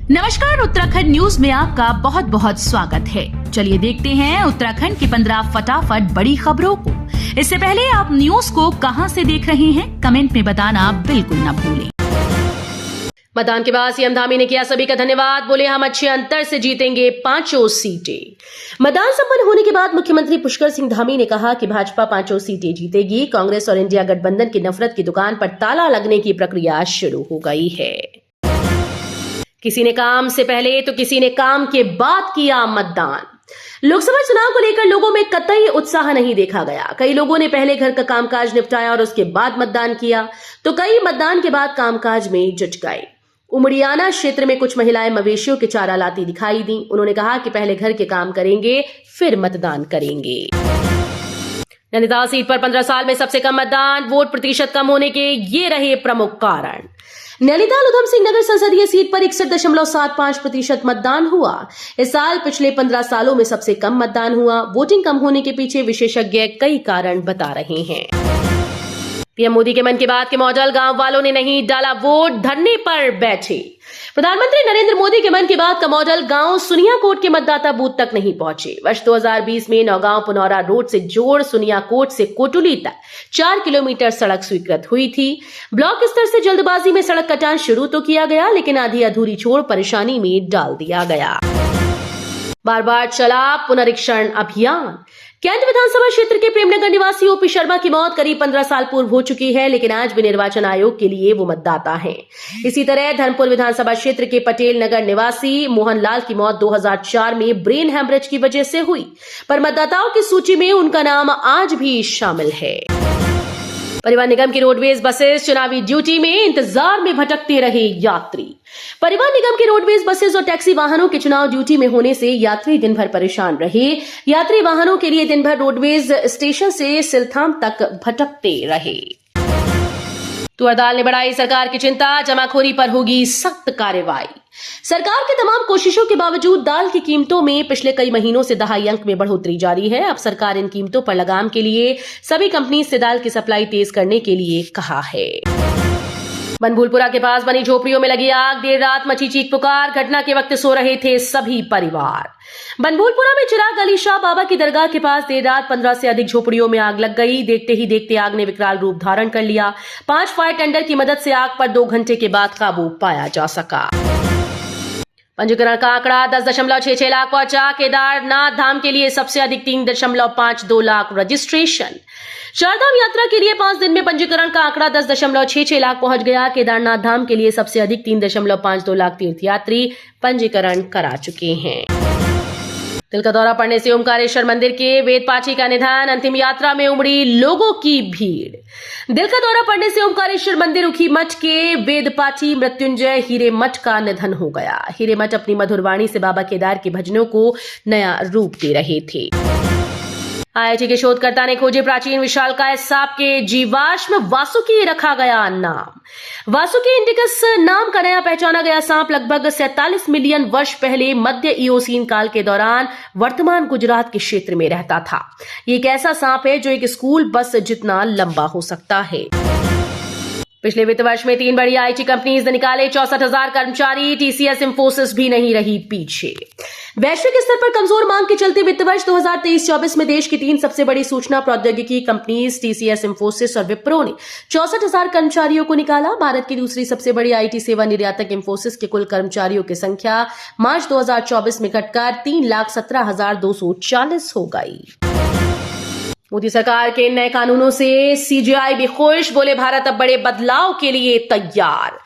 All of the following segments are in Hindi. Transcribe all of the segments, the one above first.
नमस्कार, उत्तराखंड न्यूज में आपका बहुत बहुत स्वागत है। चलिए देखते हैं उत्तराखंड की 15 फटाफट बड़ी खबरों को। इससे पहले आप न्यूज को कहां से देख रहे हैं, कमेंट में बताना बिल्कुल न भूलें। मतदान के बाद सीएम धामी ने किया सभी का धन्यवाद, बोले हम अच्छे अंतर से जीतेंगे 5 सीटें। मतदान संपन्न होने के बाद मुख्यमंत्री पुष्कर सिंह धामी ने कहा कि भाजपा 5 सीटें जीतेगी। कांग्रेस और इंडिया गठबंधन की नफरत की दुकान पर ताला लगने की प्रक्रिया शुरू हो गई है। किसी ने काम से पहले तो किसी ने काम के बाद किया मतदान। लोकसभा चुनाव को लेकर लोगों में कतई उत्साह नहीं देखा गया। कई लोगों ने पहले घर का कामकाज निपटाया और उसके बाद मतदान किया, तो कई मतदान के बाद कामकाज में जुट गए। उमरियाना क्षेत्र में कुछ महिलाएं मवेशियों के चारा लाती दिखाई दी। उन्होंने कहा कि पहले घर के काम करेंगे, फिर मतदान करेंगे। नैनीताल सीट पर 15 साल में सबसे कम मतदान, वोट प्रतिशत कम होने के ये रहे प्रमुख कारण। नैनीताल उधम सिंह नगर संसदीय सीट पर 61.75% मतदान हुआ। इस साल पिछले 15 सालों में सबसे कम मतदान हुआ। वोटिंग कम होने के पीछे विशेषज्ञ कई कारण बता रहे हैं। पीएम मोदी के मन की बात के मॉडल गांव वालों ने नहीं डाला वोट, धरने पर बैठे। प्रधानमंत्री नरेंद्र मोदी के मन की बात का मॉडल गांव सुनियाकोट के मतदाता बूथ तक नहीं पहुंचे। वर्ष 2020 में नौगांव पुनौरा रोड से जोड़ सुनियाकोट से कोटुली तक 4 किलोमीटर सड़क स्वीकृत हुई थी। ब्लॉक स्तर से जल्दबाजी में सड़क कटान शुरू तो किया गया, लेकिन आधी अधूरी छोड़ परेशानी में डाल दिया गया। बार बार चला पुनरीक्षण अभियान। कैंट विधानसभा क्षेत्र के प्रेमनगर निवासी ओपी शर्मा की मौत करीब 15 साल पूर्व हो चुकी है, लेकिन आज भी निर्वाचन आयोग के लिए वो मतदाता हैं। इसी तरह धर्मपुर विधानसभा क्षेत्र के पटेल नगर निवासी मोहन लाल की मौत 2004 में ब्रेन हेमरेज की वजह से हुई, पर मतदाताओं की सूची में उनका नाम आज भी शामिल है। परिवहन निगम की रोडवेज बसेस चुनावी ड्यूटी में इंतजार में भटकते रहे यात्री। परिवहन निगम की रोडवेज बसेस और टैक्सी वाहनों के चुनाव ड्यूटी में होने से यात्री दिन भर परेशान रहे। यात्री वाहनों के लिए दिन भर रोडवेज स्टेशन से सिलथाम तक भटकते रहे। तुअरदाल ने बढ़ाई सरकार की चिंता, जमाखोरी पर होगी सख्त कार्रवाई। सरकार की तमाम कोशिशों के बावजूद दाल की कीमतों में पिछले कई महीनों से दहाई अंक में बढ़ोतरी जारी है। अब सरकार इन कीमतों पर लगाम के लिए सभी कंपनी से दाल की सप्लाई तेज करने के लिए कहा है। बनभूलपुरा के पास बनी झोपड़ियों में लगी आग, देर रात मची चीख पुकार। घटना के वक्त सो रहे थे सभी परिवार। बनभूलपुरा में चिराग अली शाह बाबा की दरगाह के पास देर रात 15 से अधिक झोपड़ियों में आग लग गई। देखते ही देखते आग ने विकराल रूप धारण कर लिया। 5 फायर टेंडर की मदद से आग पर 2 घंटे के बाद काबू पाया जा सका। पंजीकरण का आंकड़ा 10.66 लाख पहुंचा। केदारनाथ धाम के लिए सबसे अधिक 3.52 लाख रजिस्ट्रेशन। चारधाम यात्रा के लिए 5 दिन में पंजीकरण का आंकड़ा 10.66 लाख पहुंच गया। केदारनाथ धाम के लिए सबसे अधिक 3.52 लाख तीर्थयात्री पंजीकरण करा चुके हैं। दिल का दौरा पड़ने से ओमकारेश्वर मंदिर के वेद पाठी का निधन, अंतिम यात्रा में उमड़ी लोगों की भीड़। दिल का दौरा पड़ने से ओमकारेश्वर मंदिर उखी मठ के वेद पाठी मृत्युंजय हीरेमठ का निधन हो गया। हीरेमठ अपनी मधुर वाणी से बाबा केदार के भजनों को नया रूप दे रहे थे। आईआईटी के शोधकर्ता ने खोजे प्राचीन विशालकाय सांप के जीवाश्म, वासुकी रखा गया नाम। वासुकी इंडिकस नाम का नया पहचाना गया सांप लगभग 47 मिलियन वर्ष पहले मध्य इयोसीन काल के दौरान वर्तमान गुजरात के क्षेत्र में रहता था। ये एक ऐसा सांप है जो एक स्कूल बस जितना लंबा हो सकता है। पिछले वित्त वर्ष में 3 बड़ी आईटी कंपनीज ने निकाले 64,000 कर्मचारी। टीसीएस इंफोसिस भी नहीं रही पीछे। वैश्विक स्तर पर कमजोर मांग के चलते वित्त वर्ष 2023-24 में देश की 3 सबसे बड़ी सूचना प्रौद्योगिकी कंपनीज टीसीएस, इंफोसिस और विप्रो ने 64,000 कर्मचारियों को निकाला। भारत की दूसरी सबसे बड़ी आईटी सेवा निर्यातक इंफोसिस के कुल कर्मचारियों की संख्या मार्च 2024 में घटकर 3,17,240 हो गई। मोदी सरकार के नए कानूनों से सीजेआई भी खुश, बोले भारत अब बड़े बदलाव के लिए तैयार।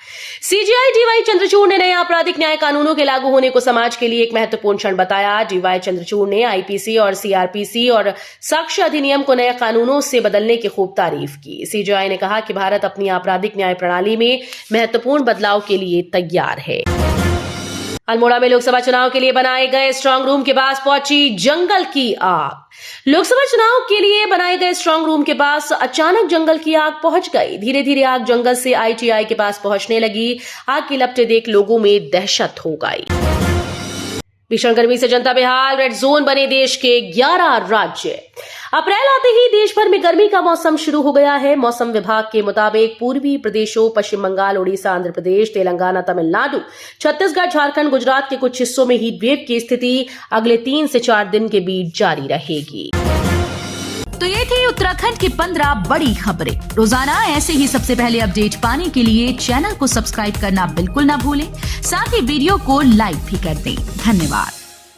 सीजेआई डीवाई चंद्रचूड़ ने नए आपराधिक न्याय कानूनों के लागू होने को समाज के लिए एक महत्वपूर्ण क्षण बताया। डीवाई चंद्रचूड़ ने आईपीसी और सीआरपीसी और साक्ष्य अधिनियम को नए कानूनों से बदलने की खूब तारीफ की। सीजेआई ने कहा कि भारत अपनी आपराधिक न्याय प्रणाली में महत्वपूर्ण बदलाव के लिए तैयार है। अल्मोड़ा में लोकसभा चुनाव के लिए बनाए गए स्ट्रांग रूम के पास पहुंची जंगल की आग। लोकसभा चुनाव के लिए बनाए गए स्ट्रांग रूम के पास अचानक जंगल की आग पहुंच गई। धीरे धीरे आग जंगल से आईटीआई के पास पहुंचने लगी। आग की लपटें देख लोगों में दहशत हो गई। भीषण गर्मी से जनता बेहाल, रेड जोन बने देश के 11 राज्य। अप्रैल आते ही देश भर में गर्मी का मौसम शुरू हो गया है। मौसम विभाग के मुताबिक पूर्वी प्रदेशों पश्चिम बंगाल, ओडिशा, आंध्र प्रदेश, तेलंगाना, तमिलनाडु, छत्तीसगढ़, झारखंड, गुजरात के कुछ हिस्सों में हीट वेव की स्थिति अगले 3 से 4 दिन के बीच जारी रहेगी। तो ये थी उत्तराखंड की 15 बड़ी खबरें। रोजाना ऐसे ही सबसे पहले अपडेट पाने के लिए चैनल को सब्सक्राइब करना बिल्कुल ना भूलें। साथ ही वीडियो को लाइक भी कर दें। धन्यवाद।